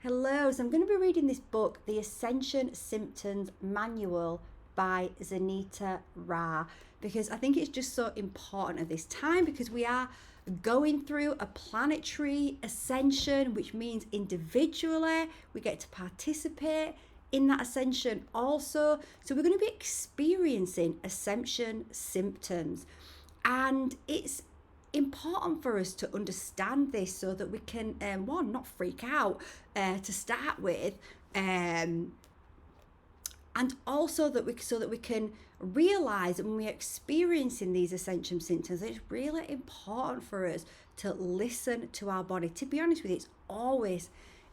Hello, so I'm going to be reading this book, The Ascension Symptoms Manual by Zanita Ra, because I think it's just so important at this time because we are going through a planetary ascension, which means individually we get to participate in that ascension also. So we're going to be experiencing ascension symptoms, and it's important for us to understand this so that we can one, not freak out to start with, and also that we can realize that when we're experiencing these ascension symptoms, it's really important for us to listen to our body. To be honest with you, it's always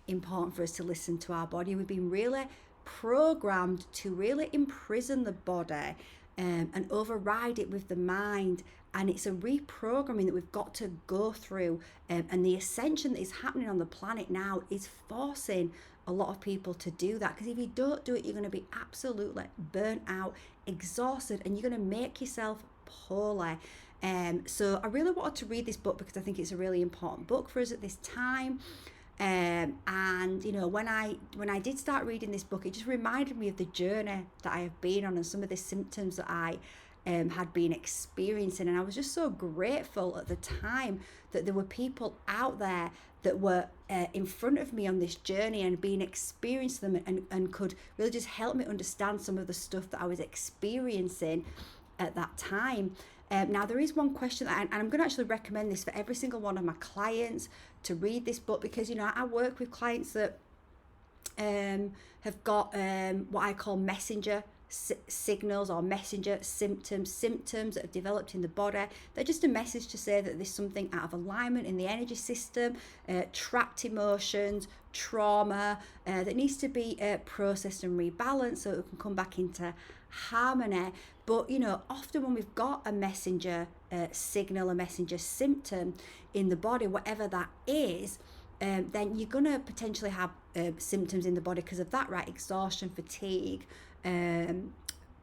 important for us to listen to our body. We've been really programmed to really imprison the body and override it with the mind, and it's a reprogramming that we've got to go through, and the ascension that is happening on the planet now is forcing a lot of people to do that, because if you don't do it, you're going to be absolutely burnt out, exhausted, and you're going to make yourself poorly. So I really wanted to read this book because I think it's a really important book for us at this time. And you know, when I did start reading this book, it just reminded me of the journey that I have been on and some of the symptoms that I had been experiencing, and I was just so grateful at the time that there were people out there that were in front of me on this journey and being experienced them, and could really just help me understand some of the stuff that I was experiencing at that time. Now there is one question that and I'm going to actually recommend this for every single one of my clients to read this book, because you know, I work with clients that have got what I call messenger signals or messenger symptoms that have developed in the body. They're just a message to say that there's something out of alignment in the energy system, trapped emotions, trauma that needs to be processed and rebalanced so it can come back into harmony. But you know, often when we've got a messenger signal, a messenger symptom in the body, whatever that is, then you're going to potentially have symptoms in the body because of that, right? Exhaustion, fatigue,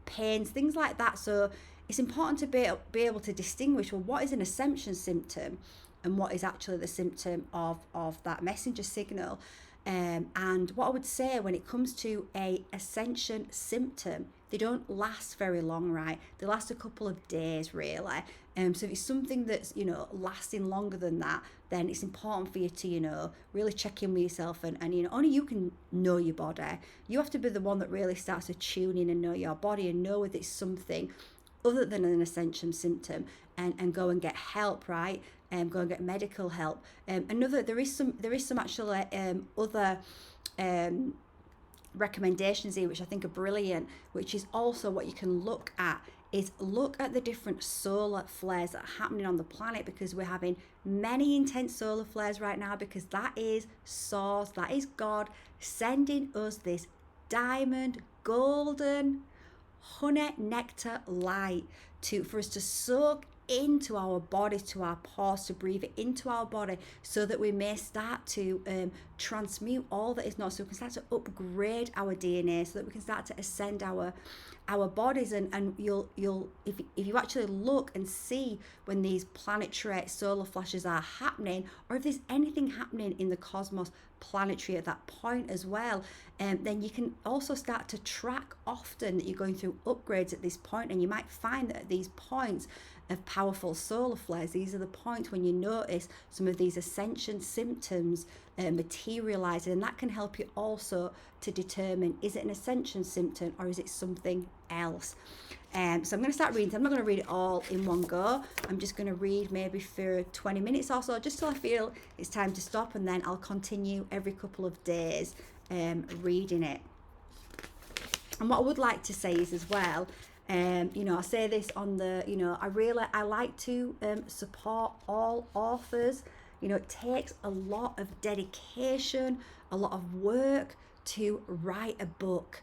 pains, things like that. So it's important to be able to distinguish, well, what is an ascension symptom and what is actually the symptom of that messenger signal. And what I would say when it comes to a ascension symptom, they don't last very long, right? They last a couple of days, really. So if it's something that's, you know, lasting longer than that, then it's important for you to, you know, really check in with yourself, and you know, only you can know your body. You have to be the one that really starts to tune in and know your body and know whether it's something other than an ascension symptom, and go and get help, right? Go and get medical help. There is some actually other recommendations here which I think are brilliant, which is also what you can look at the different solar flares that are happening on the planet, because we're having many intense solar flares right now, because that is source, that is God sending us this diamond golden honey nectar light for us to soak into our body, to our pores, to breathe it into our body, so that we may start to transmute all that is not, so we can start to upgrade our DNA, so that we can start to ascend our bodies. And you'll if you actually look and see when these planetary solar flashes are happening, or if there's anything happening in the cosmos planetary at that point as well, then you can also start to track often that you're going through upgrades at this point. And you might find that at these points of powerful solar flares, these are the points when you notice some of these ascension symptoms materializing, and that can help you also to determine, is it an ascension symptom or is it something else. So I'm going to start reading. I'm not going to read it all in one go. I'm just going to read maybe for 20 minutes or so, just till I feel it's time to stop, and then I'll continue every couple of days reading it. And what I would like to say is as well, you know, I say this on the, you know, I like to support all authors. You know, it takes a lot of dedication, a lot of work to write a book.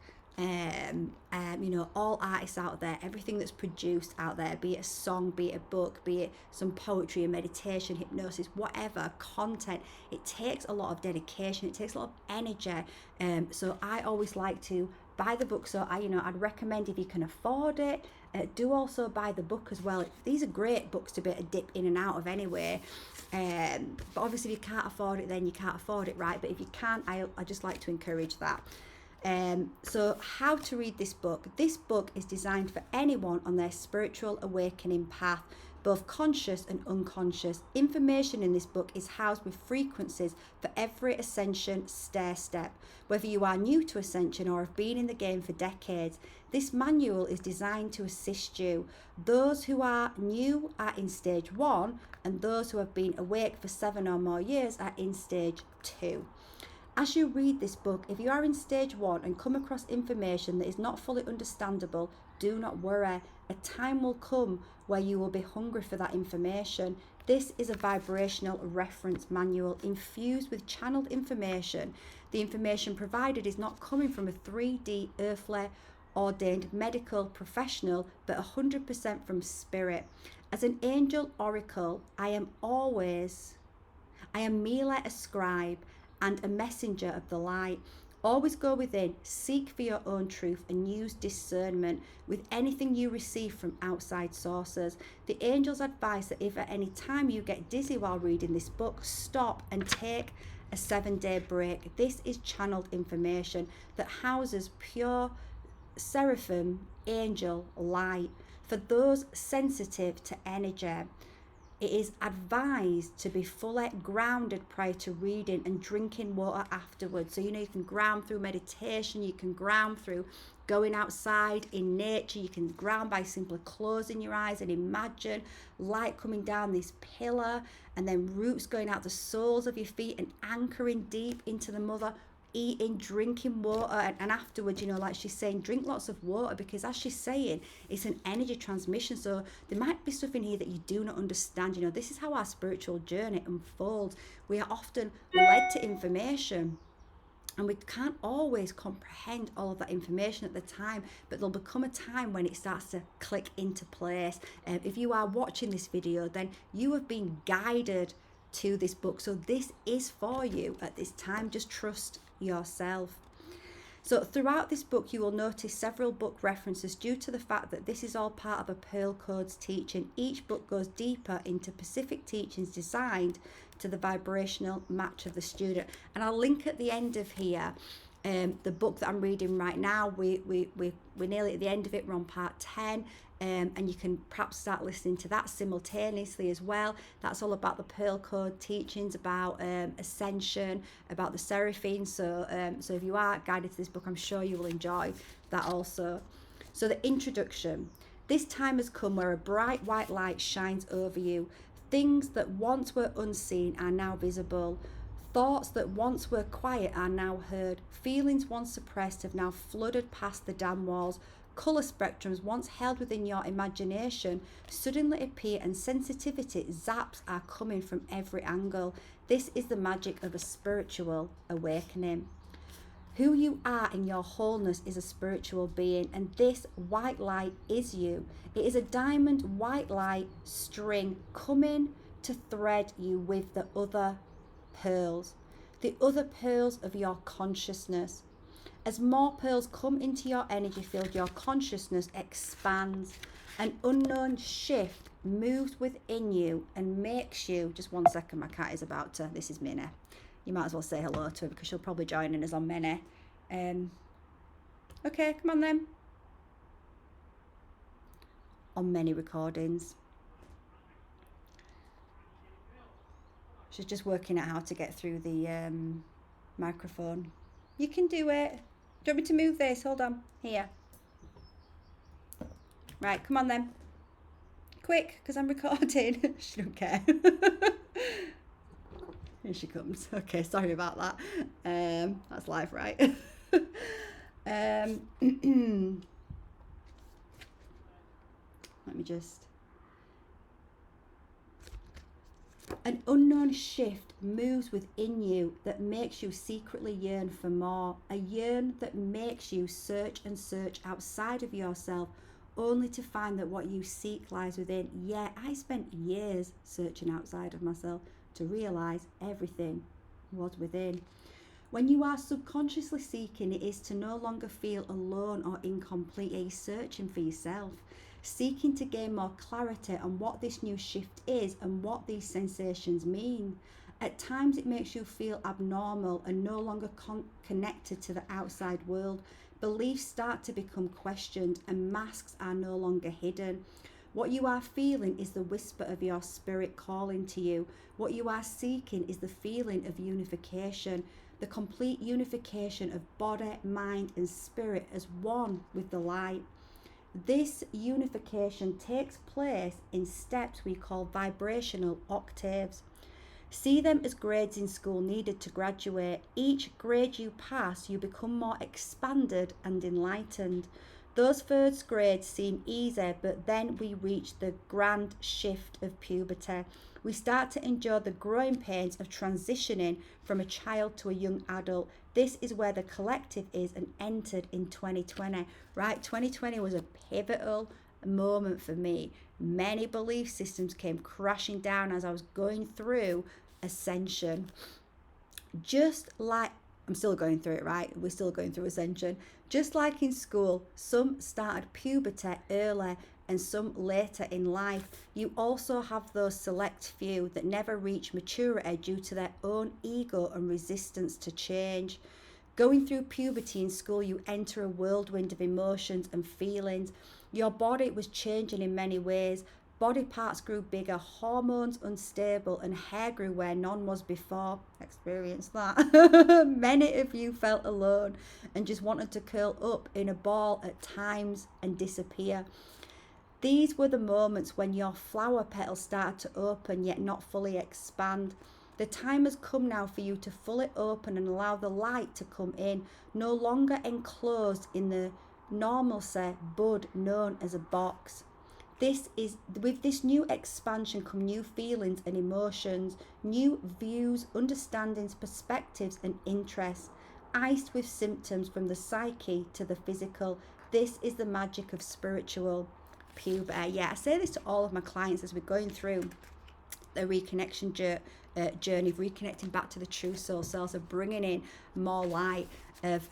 You know, all artists out there, everything that's produced out there, be it a song, be it a book, be it some poetry, a meditation, hypnosis, whatever content, it takes a lot of dedication, it takes a lot of energy. So I always like to buy the book. So I'd recommend, if you can afford it, Do also buy the book as well. These are great books to be able to dip in and out of anyway. But obviously if you can't afford it, then you can't afford it, right? But if you can, I just like to encourage that. So how to read this book. This book is designed for anyone on their spiritual awakening path, both conscious and unconscious. Information in this book is housed with frequencies for every Ascension stair step. Whether you are new to Ascension or have been in the game for decades, this manual is designed to assist you. Those who are new are in stage 1, and those who have been awake for 7 or more years are in stage 2. As you read this book, if you are in stage 1 and come across information that is not fully understandable, do not worry. A time will come where you will be hungry for that information. This is a vibrational reference manual infused with channeled information. The information provided is not coming from a 3D earthly ordained medical professional, but 100% from spirit. As an angel oracle, I am merely a scribe and a messenger of the light. Always go within, seek for your own truth, and use discernment with anything you receive from outside sources. The angels advise that if at any time you get dizzy while reading this book, stop and take a 7-day break. This is channeled information that houses pure seraphim angel light. For those sensitive to energy, it is advised to be fully grounded prior to reading and drinking water afterwards. So, you can ground through meditation, you can ground through going outside in nature, you can ground by simply closing your eyes and imagine light coming down this pillar and then roots going out the soles of your feet and anchoring deep into the mother. Eating, drinking water, and afterwards, like she's saying, drink lots of water, because as she's saying, it's an energy transmission. So there might be stuff in here that you do not understand. This is how our spiritual journey unfolds. We are often led to information and we can't always comprehend all of that information at the time, but there'll become a time when it starts to click into place. If you are watching this video, then you have been guided to this book. So this is for you at this time. Just trust yourself. So throughout this book, you will notice several book references due to the fact that this is all part of a Pearl Codes teaching. Each book goes deeper into specific teachings designed to the vibrational match of the student. And I'll link at the end of here the book that I'm reading right now. We're nearly at the end of it. We're on part 10. And you can perhaps start listening to that simultaneously as well. That's all about the Pearl Code teachings, about Ascension, about the Seraphim. So if you are guided to this book, I'm sure you will enjoy that also. So the introduction. This time has come where a bright white light shines over you. Things that once were unseen are now visible. Thoughts that once were quiet are now heard. Feelings once suppressed have now flooded past the dam walls. Colour spectrums once held within your imagination suddenly appear, and sensitivity zaps are coming from every angle. This is the magic of a spiritual awakening. Who you are in your wholeness is a spiritual being, and this white light is you. It is a diamond white light string coming to thread you with the other pearls of your consciousness. As more pearls come into your energy field, your consciousness expands. An unknown shift moves within you and makes you... Just one second, my cat is about to... This is Minnie. You might as well say hello to her because she'll probably join in us on Minnie. Okay, come on then. On many recordings. She's just working out how to get through the microphone. You can do it. Do you want me to move this? Hold on. Here. Right, come on then. Quick, because I'm recording. She don't care. Here she comes. Okay, sorry about that. That's live, right? Let me just... An unknown shift moves within you that makes you secretly yearn for more. A yearn that makes you search and search outside of yourself, only to find that what you seek lies within. Yeah, I spent years searching outside of myself to realise everything was within. When you are subconsciously seeking, it is to no longer feel alone or incomplete. You're searching for yourself. seeking to gain more clarity on what this new shift is and what these sensations mean. At times, it makes you feel abnormal and no longer connected to the outside world. Beliefs start to become questioned and masks are no longer hidden. What you are feeling is the whisper of your spirit calling to you. What you are seeking is the feeling of unification, the complete unification of body, mind, and spirit as one with the light. This unification takes place in steps we call vibrational octaves. See them as grades in school needed to graduate. Each grade you pass, you become more expanded and enlightened. Those first grades seem easy, but then we reach the grand shift of puberty. We start to endure the growing pains of transitioning from a child to a young adult. This is where the collective is and entered in 2020, right? 2020 was a pivotal moment for me. Many belief systems came crashing down as I was going through Ascension. Just like I'm still going through it, right? We're still going through Ascension. Just like in school, some started puberty early and some later in life. You also have those select few that never reach maturity due to their own ego and resistance to change. Going through puberty in school, you enter a whirlwind of emotions and feelings. Your body was changing in many ways. Body parts grew bigger, hormones unstable, and hair grew where none was before. Experienced that. Many of you felt alone and just wanted to curl up in a ball at times and disappear. These were the moments when your flower petals started to open yet not fully expand. The time has come now for you to fully open and allow the light to come in, no longer enclosed in the normalcy bud known as a box. With this new expansion come new feelings and emotions, new views, understandings, perspectives and interests, iced with symptoms from the psyche to the physical. This is the magic of spiritual puberty. Yeah, I say this to all of my clients as we're going through the reconnection journey of reconnecting back to the true soul selves, of bringing in more light, of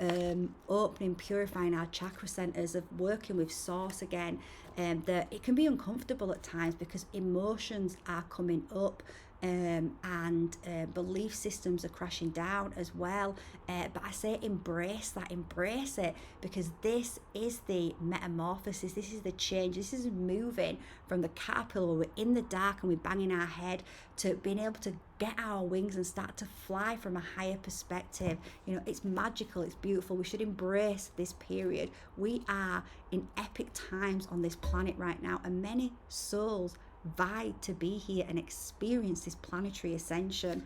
opening, purifying our chakra centers, of working with source again. That it can be uncomfortable at times because emotions are coming up, and belief systems are crashing down as well. But I say embrace it, because this is the metamorphosis, this is the change, this is moving from the caterpillar where we're in the dark and we're banging our head to being able to get our wings and start to fly from a higher perspective. You know, it's magical, it's beautiful. We should embrace this period. We are in epic times on this planet right now, and many souls vied to be here and experience this planetary ascension.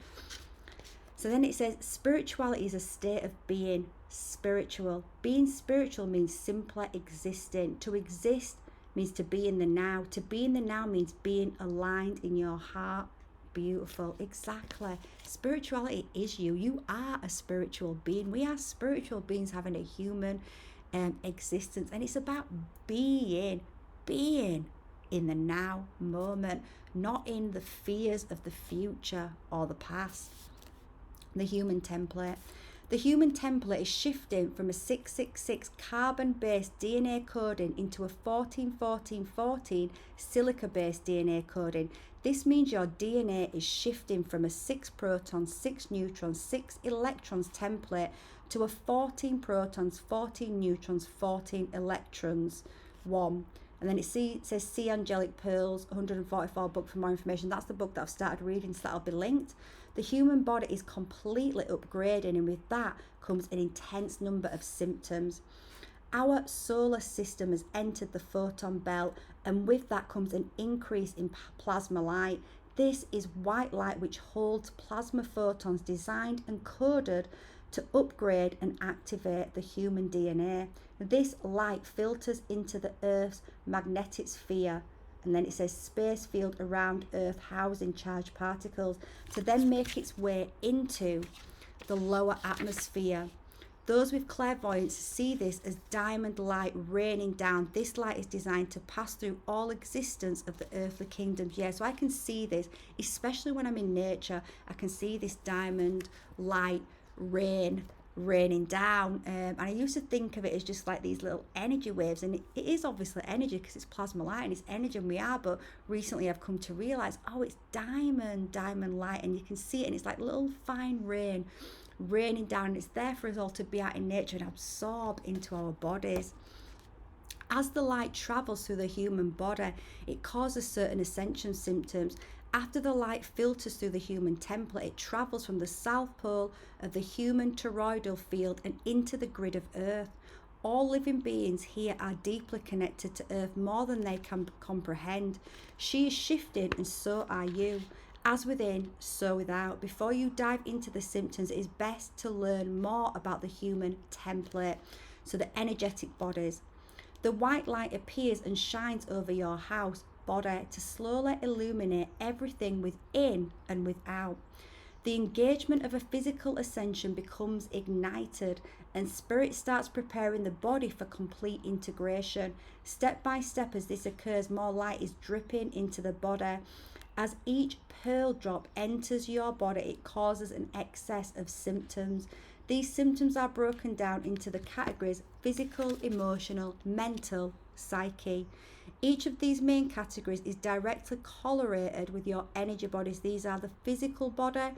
So then it says spirituality is a state of being spiritual. Being spiritual means simply existing. To exist means to be in the now. To be in the now means being aligned in your heart. Beautiful. Exactly. Spirituality is you. You are a spiritual being. We are spiritual beings having a human existence, and it's about being in the now moment, not in the fears of the future or the past. The human template. The human template is shifting from a 666 carbon-based DNA coding into a 14-14-14 silica-based DNA coding. This means your DNA is shifting from a 6 protons, 6 neutrons, 6 electrons template to a 14 protons, 14 neutrons, 14 electrons, 1. And then it says See Angelic Pearls, 144 book for more information. That's the book that I've started reading, so that'll be linked. The human body is completely upgrading, and with that comes an intense number of symptoms. Our solar system has entered the photon belt, and with that comes an increase in plasma light. This is white light which holds plasma photons designed and coded to upgrade and activate the human DNA. This light filters into the Earth's magnetic sphere, and then it says space field around Earth housing charged particles, to then make its way into the lower atmosphere. Those with clairvoyance see this as diamond light raining down. This light is designed to pass through all existence of the earthly kingdoms. Yeah, so I can see this, especially when I'm in nature. I can see this diamond light rain raining down. And I used to think of it as just like these little energy waves, and it is obviously energy because it's plasma light and it's energy and we are, but recently I've come to realize, oh, it's diamond light, and you can see it, and it's like little fine rain raining down, and it's there for us all to be out in nature and absorb into our bodies. As the light travels through the human body, it causes certain ascension symptoms. After the light filters through the human template, it travels from the south pole of the human toroidal field and into the grid of Earth. All living beings here are deeply connected to Earth, more than they can comprehend. She is shifting, and so are you. As within, so without. Before you dive into the symptoms, it is best to learn more about the human template, so the energetic bodies. The white light appears and shines over your house, body, to slowly illuminate everything within and without. The engagement of a physical ascension becomes ignited, and spirit starts preparing the body for complete integration. Step by step, as this occurs, more light is dripping into the body. As each pearl drop enters your body, it causes an excess of symptoms. These symptoms are broken down into the categories physical, emotional, mental, psyche. Each of these main categories is directly correlated with your energy bodies. These are the physical body,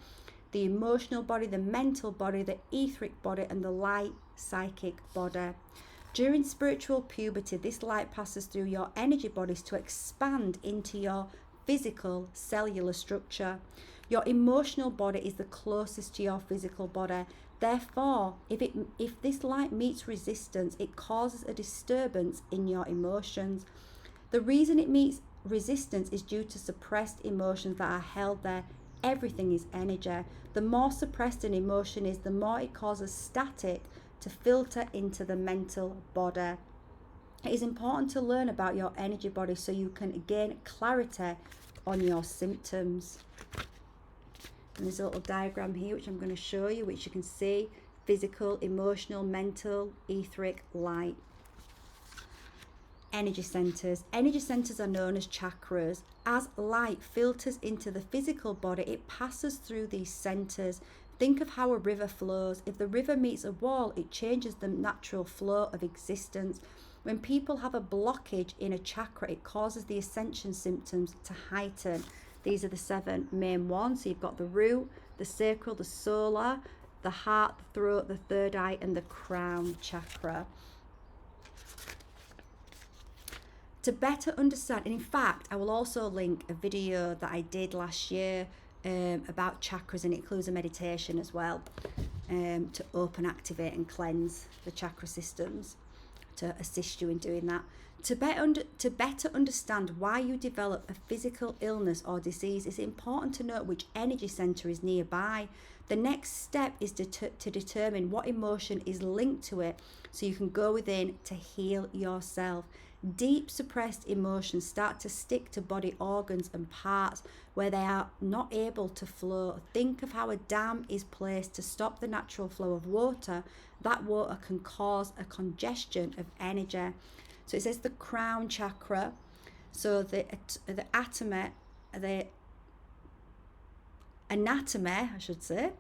the emotional body, the mental body, the etheric body, and the light psychic body. During spiritual puberty, this light passes through your energy bodies to expand into your physical cellular structure. Your emotional body is the closest to your physical body. Therefore, if this light meets resistance, it causes a disturbance in your emotions. The reason it meets resistance is due to suppressed emotions that are held there. Everything is energy. The more suppressed an emotion is, the more it causes static to filter into the mental body. It is important to learn about your energy body so you can gain clarity on your symptoms. And there's a little diagram here which I'm going to show you, which you can see physical, emotional, mental, etheric, light. Energy centers. Energy centers are known as chakras. As light filters into the physical body, it passes through these centers. Think of how a river flows. If the river meets a wall, it changes the natural flow of existence. When people have a blockage in a chakra, it causes the ascension symptoms to heighten. These are the 7 main ones. So you've got the root, the sacral, the solar, the heart, the throat, the third eye, and the crown chakra. To better understand, and in fact, I will also link a video that I did last year about chakras, and it includes a meditation as well to open, activate, and cleanse the chakra systems, to assist you in doing that. To better understand why you develop a physical illness or disease, it's important to know which energy center is nearby. The next step is to determine what emotion is linked to it, so you can go within to heal yourself. Deep suppressed emotions start to stick to body organs and parts where they are not able to flow. Think of how a dam is placed to stop the natural flow of water. That water can cause a congestion of energy. So it says the crown chakra. So the anatomy, I should say,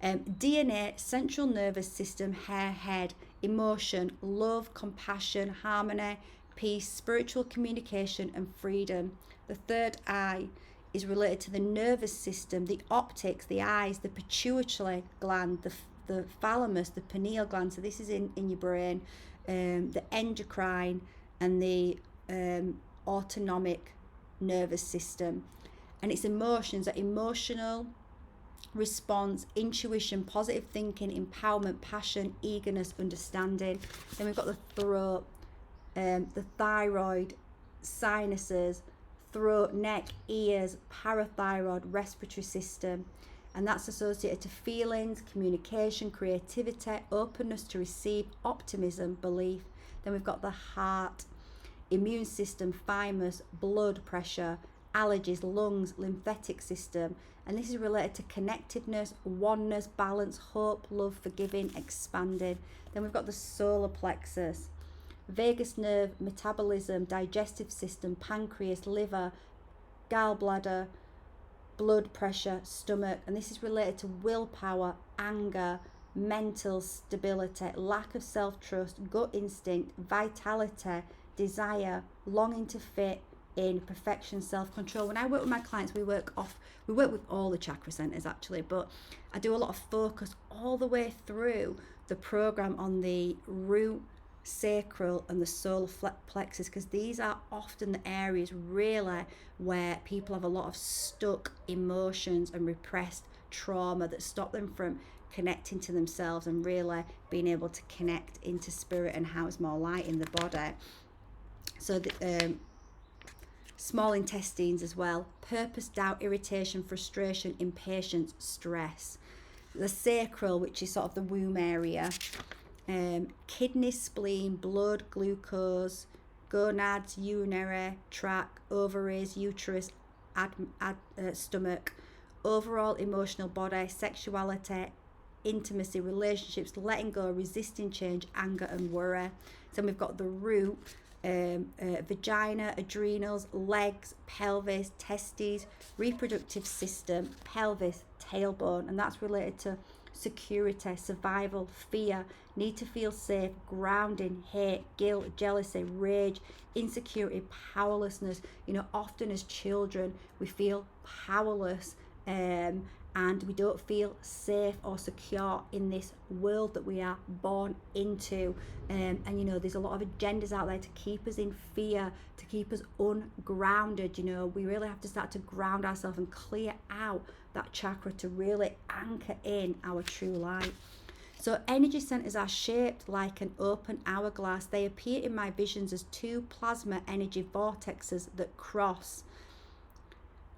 DNA, central nervous system, hair, head, emotion, love, compassion, harmony, peace, spiritual communication, and freedom. The third eye is related to the nervous system, the optics, the eyes, the pituitary gland, the thalamus, the pineal gland. So this is in your brain, the endocrine, and the autonomic nervous system. And its emotions are emotional response, intuition, positive thinking, empowerment, passion, eagerness, understanding. Then we've got the throat, the thyroid, sinuses, throat, neck, ears, parathyroid, respiratory system, and that's associated to feelings, communication, creativity, openness to receive, optimism, belief. Then we've got the heart, immune system, thymus, blood pressure, allergies, lungs, lymphatic system, and this is related to connectedness, oneness, balance, hope, love, forgiving, expanding. Then we've got the solar plexus, vagus nerve, metabolism, digestive system, pancreas, liver, gallbladder, blood pressure, stomach, and this is related to willpower, anger, mental stability, lack of self-trust, gut instinct, vitality, desire, longing to fit in, perfection, self-control. When I work with my clients, we work with all the chakra centers actually, but I do a lot of focus all the way through the program on the root, sacral and the solar plexus, because these are often the areas really where people have a lot of stuck emotions and repressed trauma that stop them from connecting to themselves and really being able to connect into spirit and house more light in the body. So the small intestines as well, purpose, doubt, irritation, frustration, impatience, stress. The sacral, which is sort of the womb area, kidney, spleen, blood, glucose, gonads, urinary tract, ovaries, uterus, stomach, overall emotional body, sexuality, intimacy, relationships, letting go, resisting change, anger and worry. So we've got the root, vagina, adrenals, legs, pelvis, testes, reproductive system, pelvis, tailbone, and that's related to security, survival, fear, need to feel safe, grounding, hate, guilt, jealousy, rage, insecurity, powerlessness. You know, often as children we feel powerless, and we don't feel safe or secure in this world that we are born into. And you know, there's a lot of agendas out there to keep us in fear, to keep us ungrounded. You know, we really have to start to ground ourselves and clear out that chakra to really anchor in our true light. So energy centers are shaped like an open hourglass. They appear in my visions as two plasma energy vortexes that cross.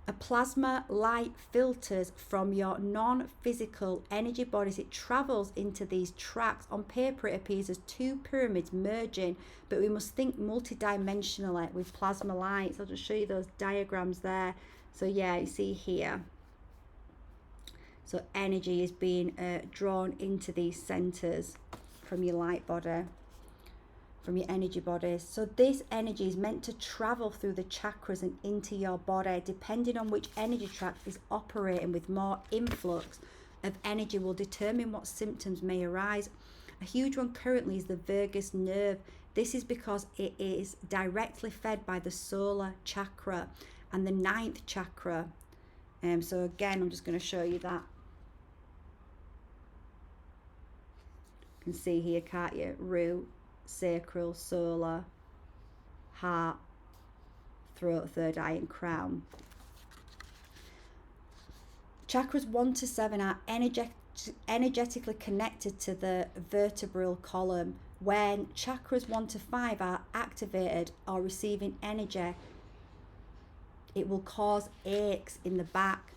A plasma light filters from your non-physical energy bodies. It travels into these tracks. On paper it appears as two pyramids merging, but we must think multidimensionally with plasma lights. I'll just show you those diagrams there. So yeah, you see here. So energy is being drawn into these centers from your light body, from your energy bodies. So this energy is meant to travel through the chakras and into your body. Depending on which energy track is operating with more influx of energy will determine what symptoms may arise. A huge one currently is the vagus nerve. This is because it is directly fed by the solar chakra and the 9th chakra. So again, I'm just going to show you that. You can see here, can't you? Root, sacral, solar, heart, throat, third eye and crown. Chakras 1 to 7 are energetically connected to the vertebral column. When chakras 1 to 5 are activated or receiving energy, it will cause aches in the back.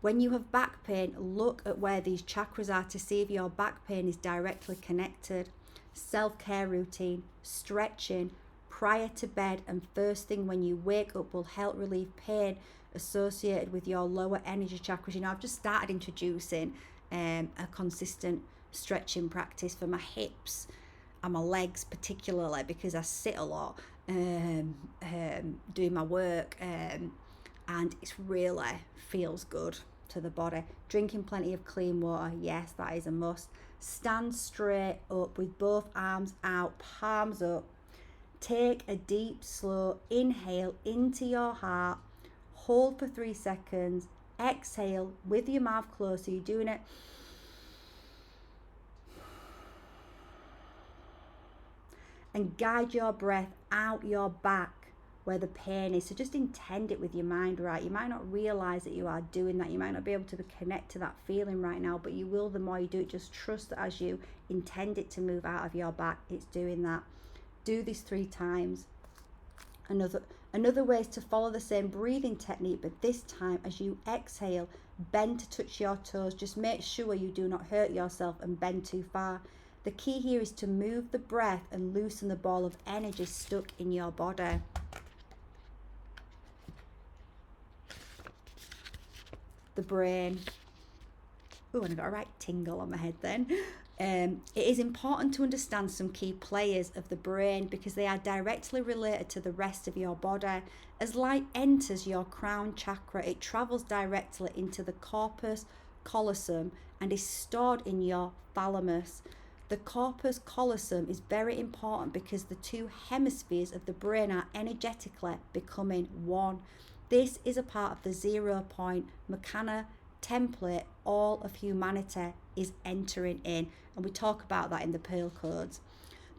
When you have back pain, look at where these chakras are to see if your back pain is directly connected. Self-care routine, stretching prior to bed and first thing when you wake up will help relieve pain associated with your lower energy chakras. You know, I've just started introducing a consistent stretching practice for my hips and my legs particularly, because I sit a lot doing my work, and it really feels good to the body. Drinking plenty of clean water, yes, that is a must. Stand straight up with both arms out, palms up. Take a deep, slow inhale into your heart. Hold for 3 seconds. Exhale with your mouth closed. So you're doing it. And guide your breath out your back where the pain is. So just intend it with your mind, right? You might not realize that you are doing that. You might not be able to connect to that feeling right now, but you will the more you do it. Just trust that as you intend it to move out of your back, it's doing that. Do this 3 times. Another way is to follow the same breathing technique, but this time as you exhale, bend to touch your toes. Just make sure you do not hurt yourself and bend too far. The key here is to move the breath and loosen the ball of energy stuck in your body. The brain. Oh, and I got a right tingle on my head then. It is important to understand some key players of the brain because they are directly related to the rest of your body. As light enters your crown chakra, it travels directly into the corpus callosum and is stored in your thalamus. The corpus callosum is very important because the two hemispheres of the brain are energetically becoming one. This is a part of the 0 point Meccana template all of humanity is entering in, and we talk about that in the Pearl Codes.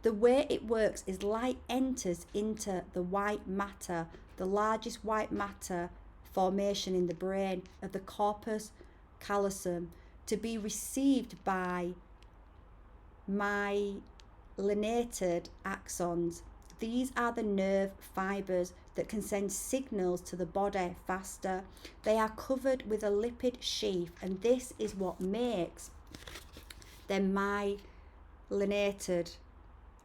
The way it works is light enters into the white matter, the largest white matter formation in the brain of the corpus callosum, to be received by myelinated axons. These are the nerve fibers that can send signals to the body faster. They are covered with a lipid sheath, and this is what makes them myelinated.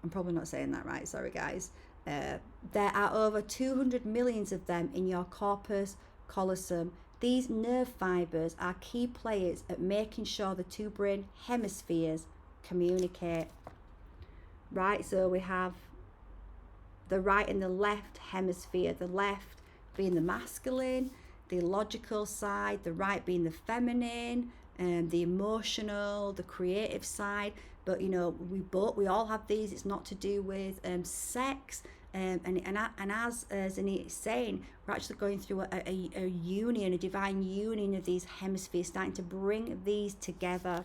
I'm probably not saying that right, sorry guys. There are over 200 million of them in your corpus callosum. These nerve fibers are key players at making sure the two brain hemispheres communicate. Right, so we have the right and the left hemisphere, the left being the masculine, the logical side, the right being the feminine, and the emotional, the creative side. But you know, we all have these. It's not to do with sex, and as Zanit is saying, we're actually going through a union, a divine union of these hemispheres, starting to bring these together.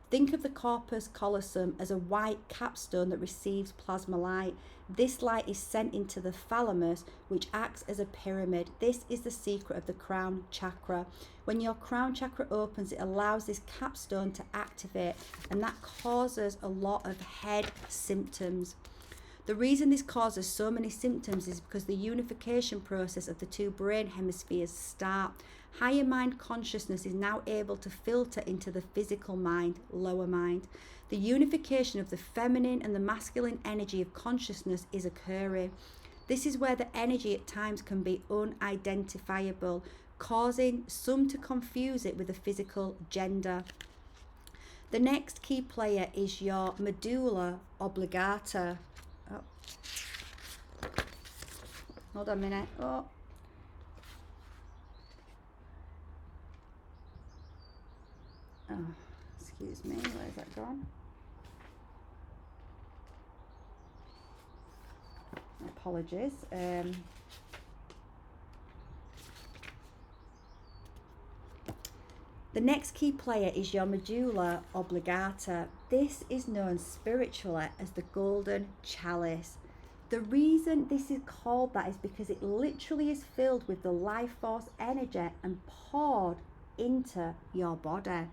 Think of the corpus callosum as a white capstone that receives plasma light. This light is sent into the thalamus, which acts as a pyramid. This is the secret of the crown chakra. When your crown chakra opens, it allows this capstone to activate, and that causes a lot of head symptoms. The reason this causes so many symptoms is because the unification process of the two brain hemispheres start. Higher mind consciousness is now able to filter into the physical mind, lower mind. The unification of the feminine and the masculine energy of consciousness is occurring. This is where the energy at times can be unidentifiable, causing some to confuse it with the physical gender. The next key player is your medulla oblongata. Oh. Hold on a minute. Oh, excuse me, where's that gone? Apologies. The next key player is your medulla oblongata. This is known spiritually as the golden chalice. The reason this is called that is because it literally is filled with the life force energy and poured into your body.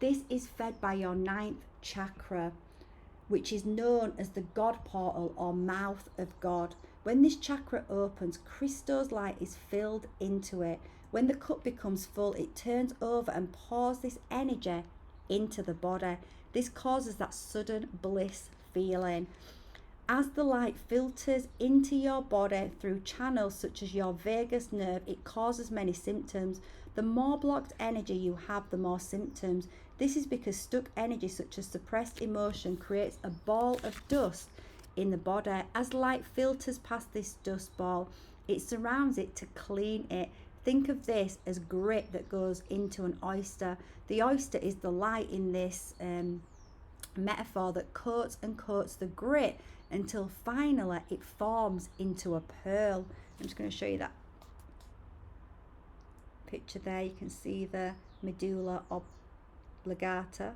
This is fed by your 9th chakra, which is known as the God portal or mouth of God. When this chakra opens, Christo's light is filled into it. When the cup becomes full, it turns over and pours this energy into the body. This causes that sudden bliss feeling. As the light filters into your body through channels such as your vagus nerve, it causes many symptoms. The more blocked energy you have, the more symptoms. This is because stuck energy such as suppressed emotion creates a ball of dust in the body. As light filters past this dust ball, it surrounds it to clean it. Think of this as grit that goes into an oyster. The oyster is the light in this metaphor that coats and coats the grit until finally it forms into a pearl. I'm just going to show you that picture there. You can see the medulla oblongata,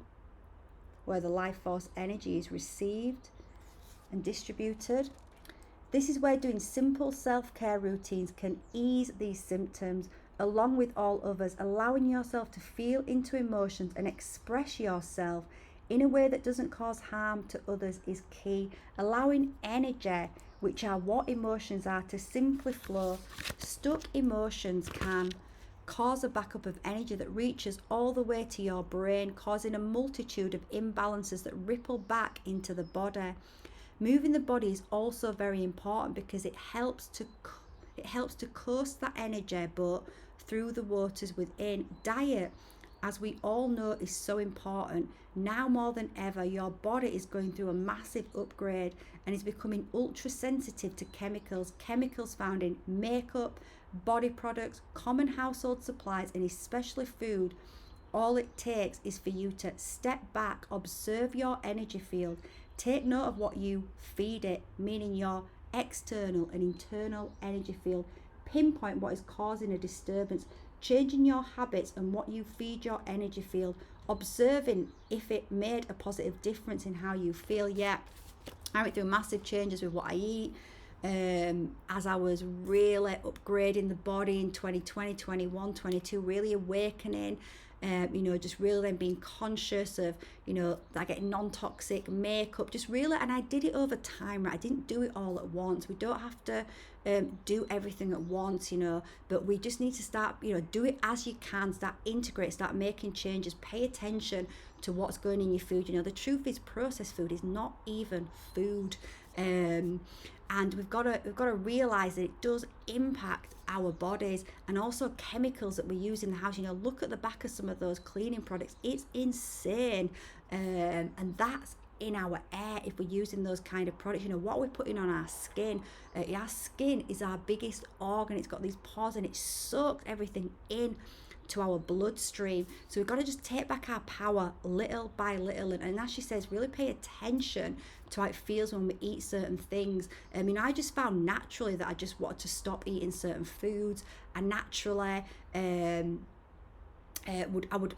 where the life force energy is received and distributed. This is where doing simple self-care routines can ease these symptoms along with all others. Allowing yourself to feel into emotions and express yourself in a way that doesn't cause harm to others is key. Allowing energy, which are what emotions are, to simply flow. Stuck emotions can cause a backup of energy that reaches all the way to your brain, causing a multitude of imbalances that ripple back into the body. Moving the body is also very important because it helps to coast that energy but through the waters within. Diet, as we all know, is so important. Now more than ever, your body is going through a massive upgrade and is becoming ultra sensitive to chemicals found in makeup, body products, common household supplies, and especially food All it takes is for you to step back, observe your energy field, take note of what you feed it, meaning your external and internal energy field. Pinpoint what is causing a disturbance, changing your habits and what you feed your energy field, observing if it made a positive difference in how you feel. Yeah, I went through massive changes with what I eat. As I was really upgrading the body in 2020, 21, 22, really awakening, just really then being conscious of, like getting non-toxic makeup, just really, and I did it over time, right? I didn't do it all at once. We don't have to do everything at once, but we just need to start, do it as you can, start integrate, start making changes, pay attention to what's going in your food. The truth is processed food is not even food. And we've got to realize that it does impact our bodies, and also chemicals that we use in the house. Look at the back of some of those cleaning products. It's insane. And that's in our air if we're using those kind of products. What we're putting on our skin. Our skin is our biggest organ. It's got these pores and it soaks everything in to our bloodstream. So we've got to just take back our power little by little, and as she says, really pay attention to how it feels when we eat certain things. I just found naturally that I just wanted to stop eating certain foods. I naturally would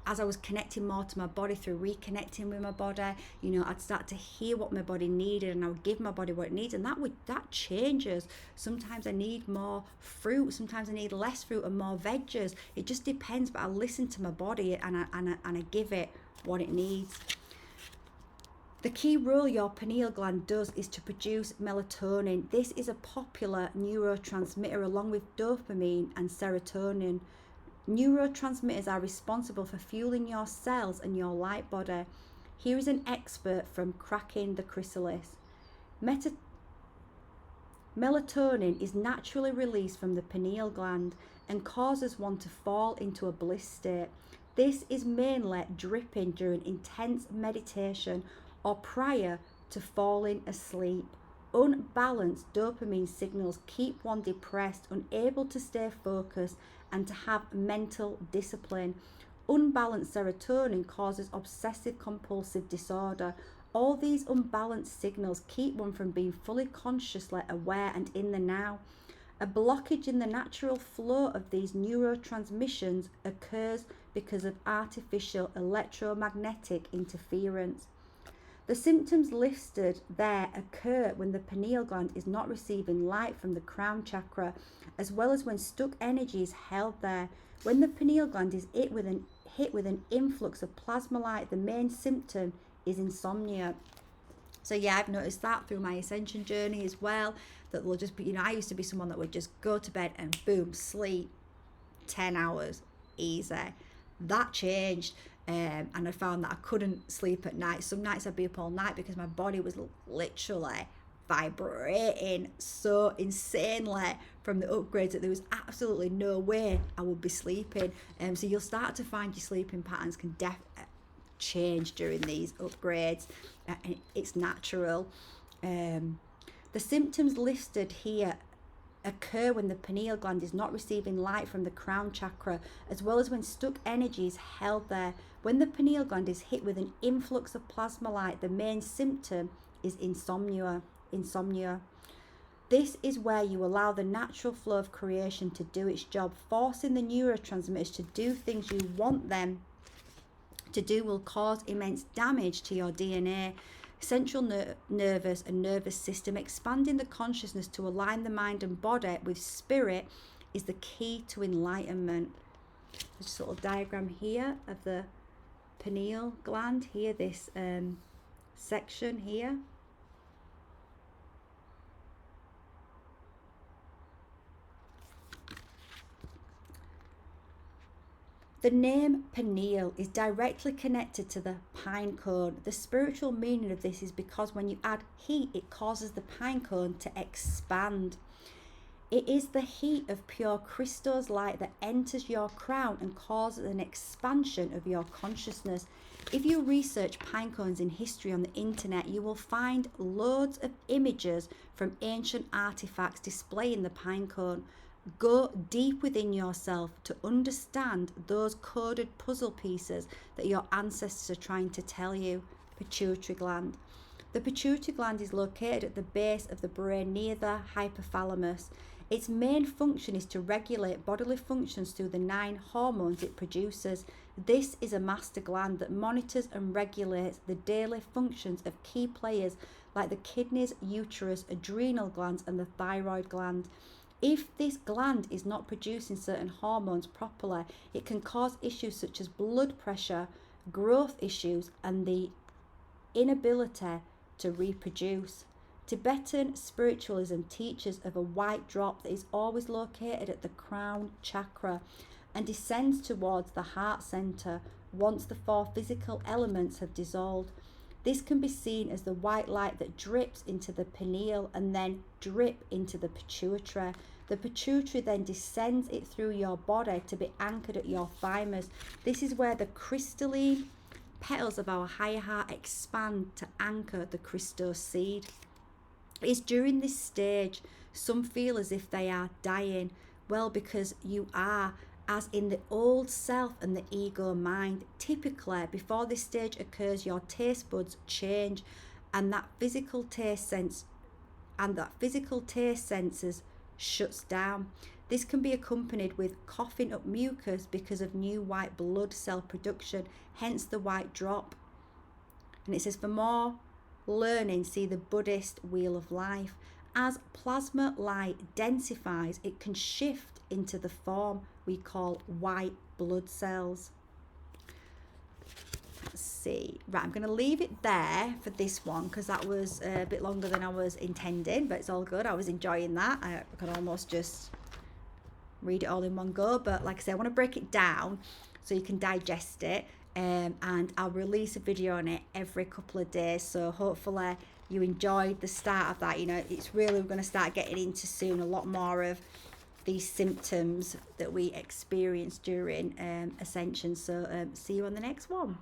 as I was connecting more to my body through reconnecting with my body, I'd start to hear what my body needed, and I would give my body what it needs, and that changes. Sometimes I need more fruit, sometimes I need less fruit and more veggies. It just depends, but I listen to my body and I give it what it needs. The key role your pineal gland does is to produce melatonin. This is a popular neurotransmitter along with dopamine and serotonin. Neurotransmitters are responsible for fueling your cells and your light body. Here is an expert from Cracking the Chrysalis. Melatonin is naturally released from the pineal gland and causes one to fall into a bliss state. This is mainly dripping during intense meditation or prior to falling asleep. Unbalanced dopamine signals keep one depressed, unable to stay focused, and to have mental discipline. Unbalanced serotonin causes obsessive compulsive disorder. All these unbalanced signals keep one from being fully consciously aware and in the now. A blockage in the natural flow of these neurotransmissions occurs because of artificial electromagnetic interference. The symptoms listed there occur when the pineal gland is not receiving light from the crown chakra, as well as when stuck energy is held there. When the pineal gland is hit with an influx of plasma light, the main symptom is insomnia. So yeah, I've noticed that through my Ascension journey as well, that will just be, I used to be someone that would just go to bed and boom, sleep 10 hours, easy. That changed. And I found that I couldn't sleep at night. Some nights I'd be up all night because my body was literally vibrating so insanely from the upgrades that there was absolutely no way I would be sleeping. So you'll start to find your sleeping patterns can change during these upgrades. And it's natural. The symptoms listed here occur when the pineal gland is not receiving light from the crown chakra, as well as when stuck energy is held there. When the pineal gland is hit with an influx of plasma light, the main symptom is insomnia. This is where you allow the natural flow of creation to do its job. Forcing the neurotransmitters to do things you want them to do will cause immense damage to your DNA, central nervous and nervous system. Expanding the consciousness to align the mind and body with spirit is the key to enlightenment. There's just a little diagram here of the pineal gland here, this section here. The name pineal is directly connected to the pine cone. The spiritual meaning of this is because when you add heat, it causes the pine cone to expand. It is the heat of pure Christos light that enters your crown and causes an expansion of your consciousness. If you research pine cones in history on the internet, you will find loads of images from ancient artifacts displaying the pine cone. Go deep within yourself to understand those coded puzzle pieces that your ancestors are trying to tell you. Pituitary gland. The pituitary gland is located at the base of the brain near the hypothalamus. Its main function is to regulate bodily functions through the 9 hormones it produces. This is a master gland that monitors and regulates the daily functions of key players like the kidneys, uterus, adrenal glands, and the thyroid gland. If this gland is not producing certain hormones properly, it can cause issues such as blood pressure, growth issues, and the inability to reproduce. Tibetan spiritualism teaches of a white drop that is always located at the crown chakra and descends towards the heart center once the 4 physical elements have dissolved. This can be seen as the white light that drips into the pineal and then drip into the pituitary. The pituitary then descends it through your body to be anchored at your thymus. This is where the crystalline petals of our higher heart expand to anchor the Christos seed. It's during this stage some feel as if they are dying. Well, because you are, as in the old self and the ego mind. Typically, before this stage occurs, your taste buds change, and that physical taste senses shuts down. This can be accompanied with coughing up mucus because of new white blood cell production, hence the white drop. And it says, for more learning, see the Buddhist wheel of life. As plasma light densifies, it can shift into the form we call white blood cells. Let's see. Right, I'm going to leave it there for this one because that was a bit longer than I was intending, but it's all good. I was enjoying that. I could almost just read it all in one go, but like I said, I want to break it down so you can digest it, and I'll release a video on it every couple of days, so hopefully you enjoyed the start of that. You know, it's really, we're going to start getting into soon a lot more of these symptoms that we experience during Ascension. So see you on the next one.